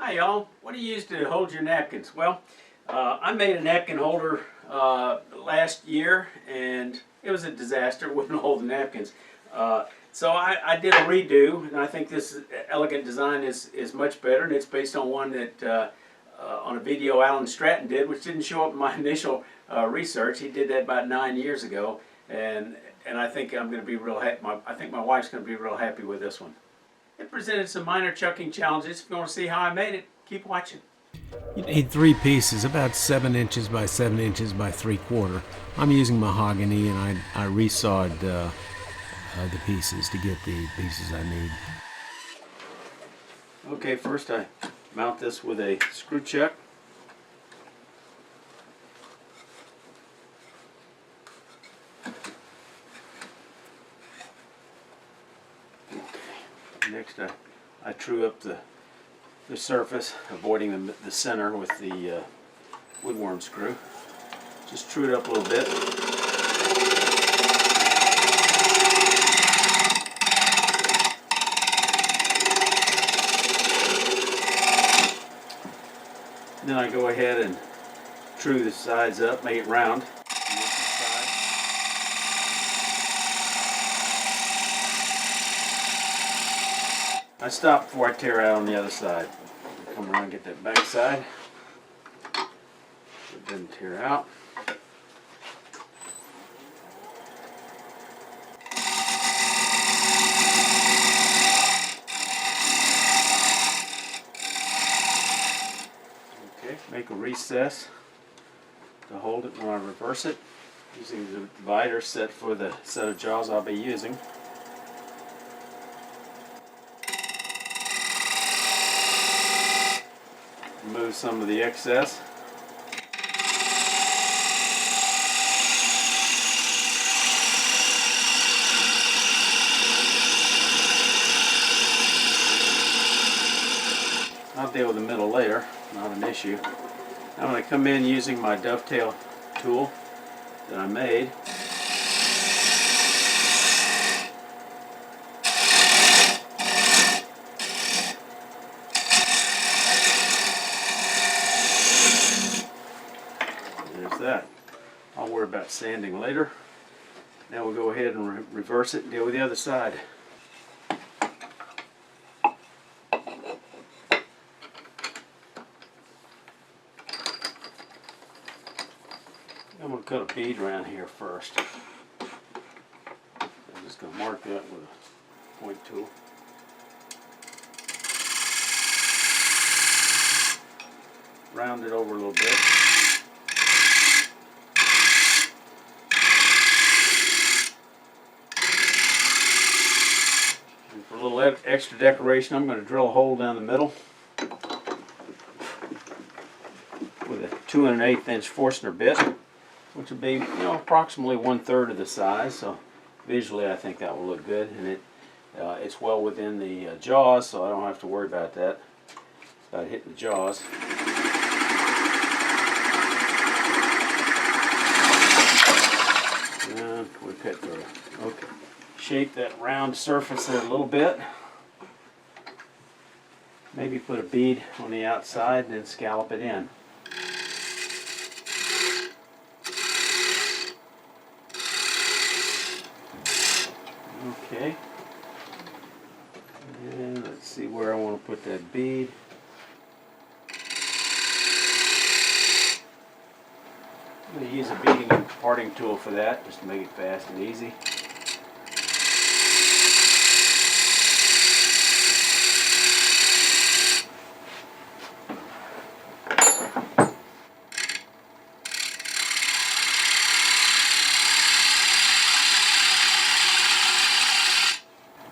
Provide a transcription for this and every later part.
Hi y'all, what do you use to hold your napkins? Well, I made a napkin holder last year and it was a disaster. It wouldn't hold the napkins. So I did a redo, and I think this elegant design is much better, and it's based on one that on a video Alan Stratton did, which didn't show up in my initial research. He did that about 9 years ago, and I think I'm going to be real happy. I think my wife's going to be real happy with this one. It presented some minor chucking challenges. If you want to see how I made it, keep watching. You need 3 pieces, about 7 inches by 7 inches by 3/4. I'm using mahogany, and I resawed the pieces to get the pieces I need. Okay, first I mount this with a screw chuck. Next I true up the surface, avoiding the center with the woodworm screw. Just true it up a little bit. Then I go ahead and true the sides up, make it round. I stop before I tear out on the other side. Come around and get that back side. It doesn't tear out. Okay, make a recess to hold it when I reverse it, using the divider set for the set of jaws I'll be using. Remove some of the excess. I'll deal with the middle later, not an issue. I'm going to come in using my dovetail tool that I made. There's that. I'll worry about sanding later. Now we'll go ahead and reverse it and deal with the other side. I'm going to cut a bead around here first. I'm just going to mark that with a point tool. Round it over a little bit. And for a little extra decoration, I'm going to drill a hole down the middle with a 2 1/8 inch Forstner bit, which will be, approximately 1/3 of the size. So visually, I think that will look good, and it's well within the jaws, so I don't have to worry about that. About hitting the jaws. And we cut through. Okay. Shape that round surface there a little bit. Maybe put a bead on the outside and then scallop it in. Okay. And let's see where I want to put that bead. I'm going to use a beading and parting tool for that, just to make it fast and easy.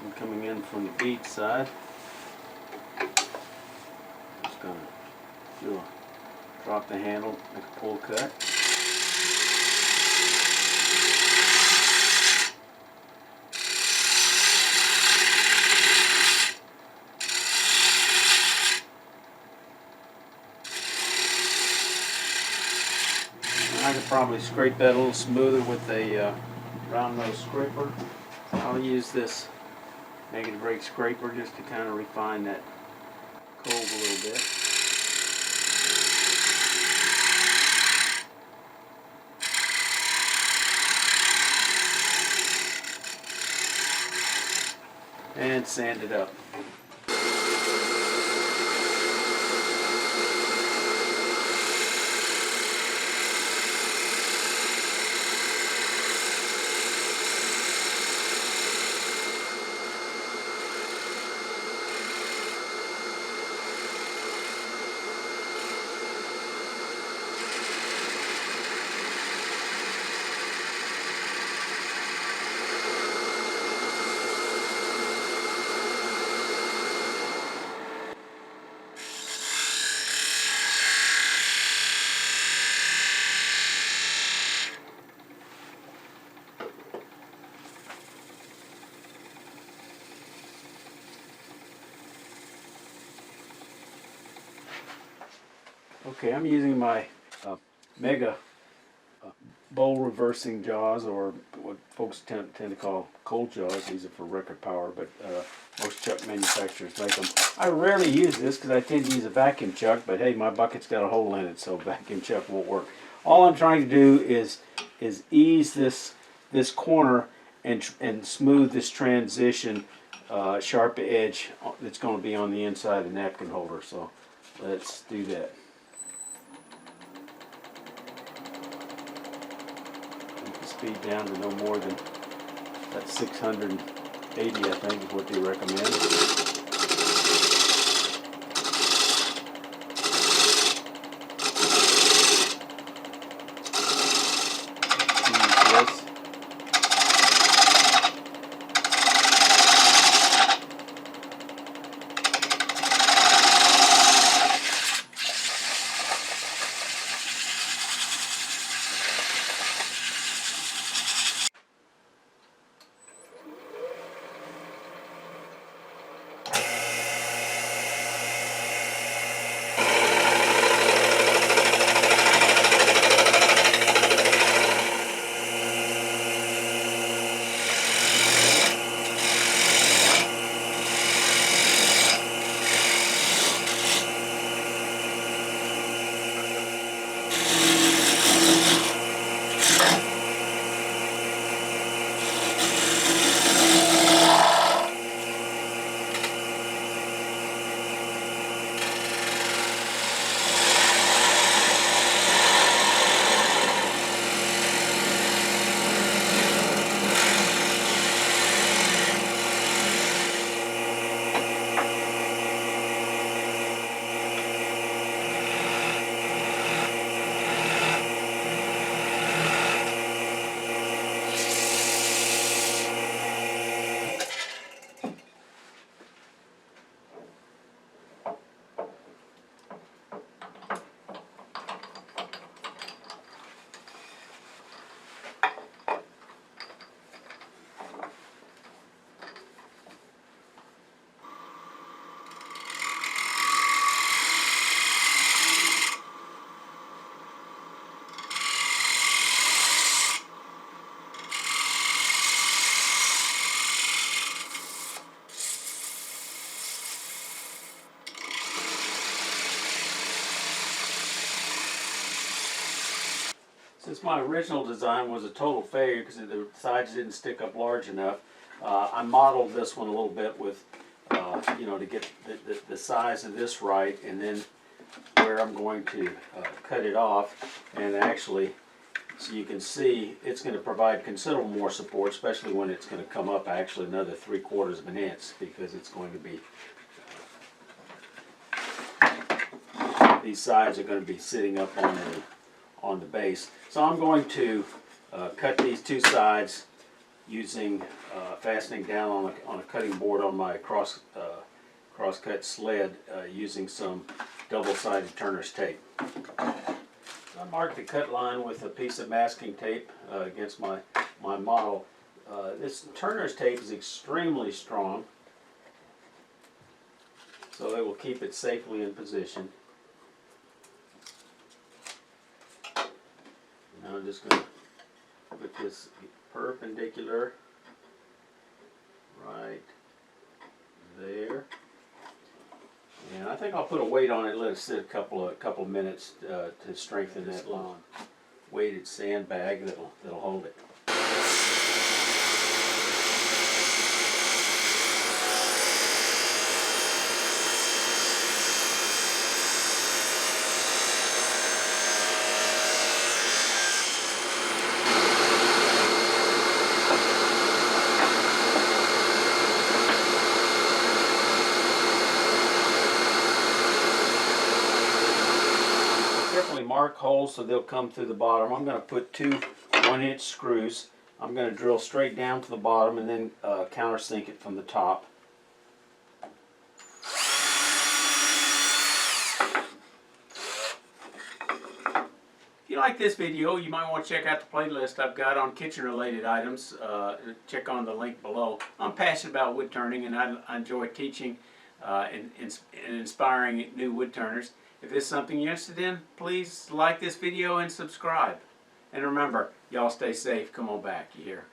I'm coming in from the bead side. Just going to drop the handle, make a pull cut. I could probably scrape that a little smoother with a round nose scraper. I'll use this negative rake scraper just to kind of refine that cove a little bit. And sand it up. Okay, I'm using my Mega bowl reversing jaws, or what folks tend to call cold jaws. These are for record power, but most chuck manufacturers make them. I rarely use this because I tend to use a vacuum chuck, but hey, my bucket's got a hole in it, so vacuum chuck won't work. All I'm trying to do is ease this corner and smooth this transition sharp edge that's going to be on the inside of the napkin holder. So let's do that. Speed down to no more than that 680, I think, is what they recommend. Use this. Since my original design was a total failure because the sides didn't stick up large enough, I modeled this one a little bit with, to get the size of this right, and then where I'm going to cut it off. And actually, so you can see, it's going to provide considerable more support, especially when it's going to come up actually another 3/4 of an inch, because it's going to be, these sides are going to be sitting up on the base. So I'm going to cut these two sides using fastening down on a cutting board on my cross-cut sled using some double-sided turner's tape. I marked the cut line with a piece of masking tape against my model. This turner's tape is extremely strong, so it will keep it safely in position. Now I'm just going to put this perpendicular right there, And I think I'll put a weight on it, let it sit a couple of minutes to strengthen that little weighted sandbag that'll hold it. Carefully mark holes so they'll come through the bottom. I'm going to put two 1-inch screws. I'm going to drill straight down to the bottom and then countersink it from the top. If you like this video, you might want to check out the playlist I've got on kitchen related items. Check on the link below. I'm passionate about wood turning, and I enjoy teaching and inspiring new wood turners. If this is something you're interested in, please like this video and subscribe. And remember, y'all stay safe. Come on back, you hear?